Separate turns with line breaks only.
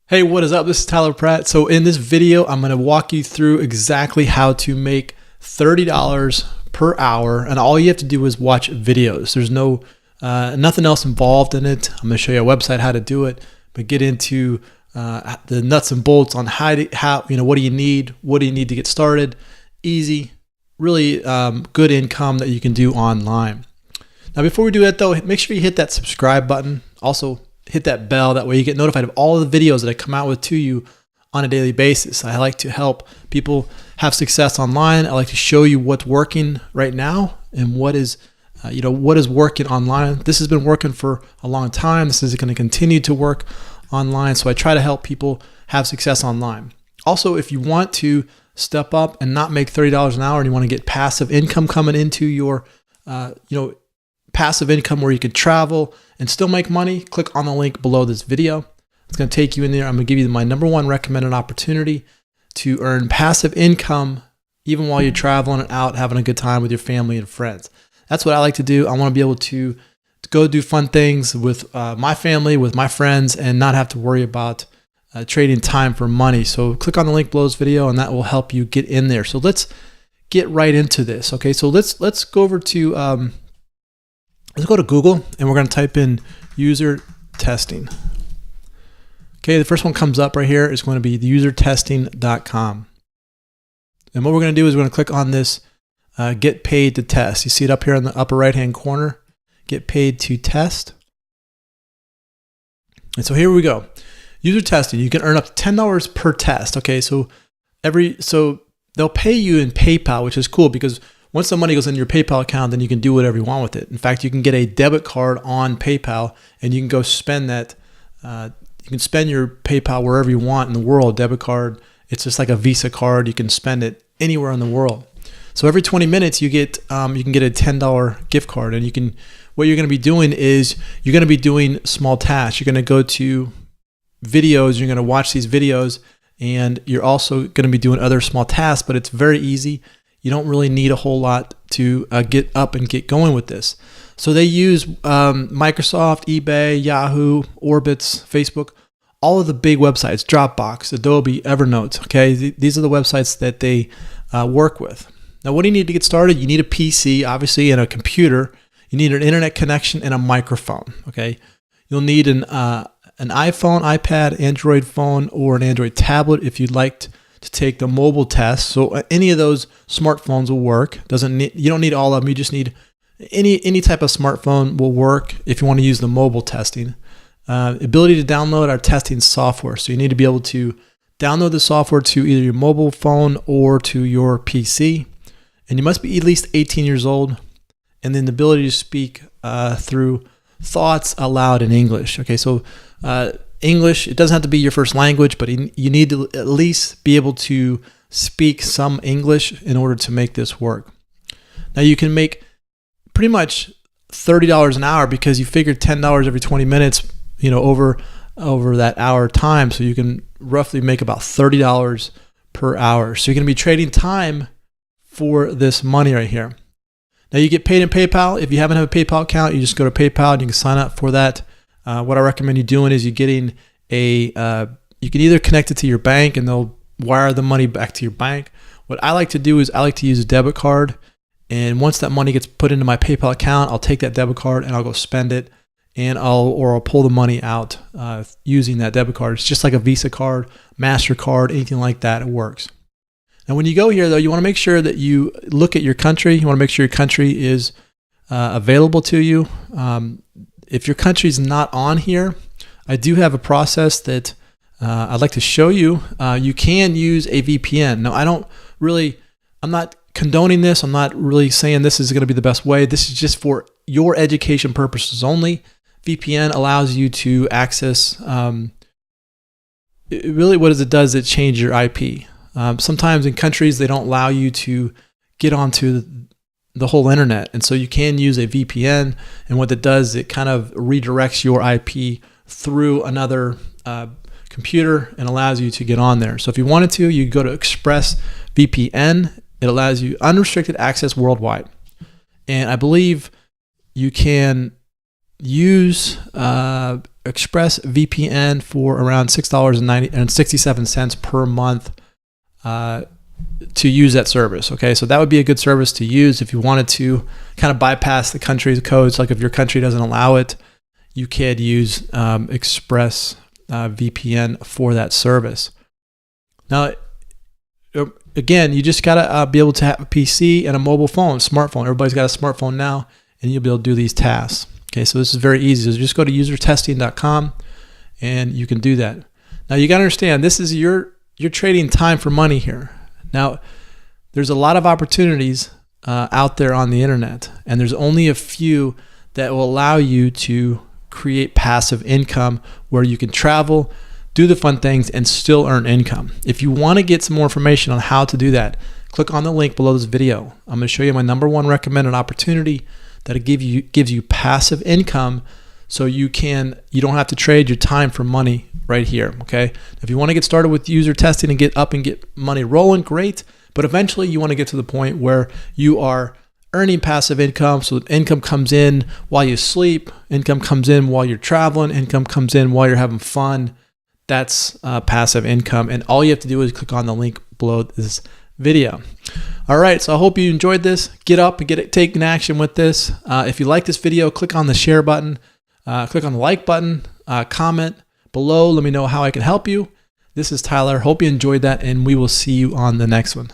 Hey, what is up? This is Tyler Pratt. So in this video, I'm going to walk you through exactly how to make $30 per hour. And all you have to do is watch videos. There's nothing else involved in it. I'm going to show you a website how to do it, but get into the nuts and bolts on what do you need to get started. Easy, really good income that you can do online. Now, before we do that though, make sure you hit that subscribe button. Also, hit that bell. That way you get notified of all of the videos that I come out with to you on a daily basis. I like to help people have success online. I like to show you what's working right now and what is working online. This has been working for a long time. This is going to continue to work online. So I try to help people have success online. Also, if you want to step up and not make $30 an hour and you want to get passive income coming into your, passive income where you can travel and still make money, click on the link below this video. It's going to take you in there. I'm going to give you my #1 recommended opportunity to earn passive income even while you're traveling and out having a good time with your family and friends. That's what I like to do. I want to be able to go do fun things with my family, with my friends, and not have to worry about trading time for money. So click on the link below this video and that will help you get in there. So let's get right into this. Okay, so let's go over to let's go to Google and we're going to type in user testing. Okay, the first one comes up right here is going to be usertesting.com. And what we're going to do is we're going to click on this get paid to test. You see it up here in the upper right hand corner, get paid to test. And so here we go. User testing, you can earn up to $10 per test. Okay, so they'll pay you in PayPal, which is cool because once the money goes in your PayPal account, then you can do whatever you want with it. In fact, you can get a debit card on PayPal and you can go spend that. You can spend your PayPal wherever you want in the world. Debit card, it's just like a Visa card. You can spend it anywhere in the world. So every 20 minutes you can get a $10 gift card, and what you're going to be doing is you're going to be doing small tasks. You're going to go to videos. You're going to watch these videos, and you're also going to be doing other small tasks. But it's very easy. You don't really need a whole lot to get up and get going with this. So they use Microsoft, eBay, Yahoo, Orbitz, Facebook, all of the big websites, Dropbox, Adobe, Evernote. Okay, these are the websites that they work with. Now, what do you need to get started? You need a PC, obviously, and a computer. You need an internet connection and a microphone. Okay, you'll need an iPhone, iPad, Android phone, or an Android tablet if you'd like to take the mobile test. So any of those smartphones will work. You don't need all of them. You just need any type of smartphone will work if you want to use the mobile testing. Ability to download our testing software. So you need to be able to download the software to either your mobile phone or to your PC. And you must be at least 18 years old. And then the ability to speak through thoughts aloud in English. Okay, so English, it doesn't have to be your first language, but you need to at least be able to speak some English in order to make this work. Now you can make pretty much $30 an hour because you figured $10 every 20 minutes, over that hour time. So you can roughly make about $30 per hour. So you're going to be trading time for this money right here. Now you get paid in PayPal. If you haven't have a PayPal account, you just go to PayPal and you can sign up for that. What I recommend you doing is you can either connect it to your bank and they'll wire the money back to your bank. What I like to do is I like to use a debit card. And once that money gets put into my PayPal account, I'll take that debit card and I'll go spend it, and I'll pull the money out using that debit card. It's just like a Visa card, MasterCard, anything like that. It works. Now, when you go here, though, you want to make sure that you look at your country. You want to make sure your country is available to you. If your country's not on here, I do have a process that I'd like to show you. You can use a VPN. Now, I'm not condoning this. I'm not really saying this is going to be the best way. This is just for your education purposes only. VPN allows you to access, really what it does, it changes your IP. Sometimes in countries, they don't allow you to get onto the whole internet. And so you can use a VPN. And what it does, it kind of redirects your IP through another computer and allows you to get on there. So if you wanted to, you go to ExpressVPN. It allows you unrestricted access worldwide. And I believe you can use ExpressVPN for around $6.67 per month to use that service. Okay, so that would be a good service to use if you wanted to kind of bypass the country's codes. Like if your country doesn't allow it, you could use ExpressVPN for that service. Now, again, you just gotta be able to have a PC and a mobile phone, smartphone. Everybody's got a smartphone now, and you'll be able to do these tasks. Okay, so this is very easy. So just go to usertesting.com, and you can do that. Now you gotta understand, this is you're trading time for money here. Now, there's a lot of opportunities out there on the internet, and there's only a few that will allow you to create passive income where you can travel, do the fun things, and still earn income. If you want to get some more information on how to do that, click on the link below this video. I'm going to show you my #1 recommended opportunity that gives you passive income, so you don't have to trade your time for money right here. Okay, if you want to get started with user testing and get money rolling, great. But eventually you want to get to the point where you are earning passive income. So income comes in while you sleep, income comes in while you're traveling, income comes in while you're having fun. That's passive income. And all you have to do is click on the link below this video. All right, so I hope you enjoyed this. Get up and take an action with this. If you like this video, click on the share button, click on the like button, comment below. Let me know how I can help you. This is Tyler. Hope you enjoyed that, and we will see you on the next one.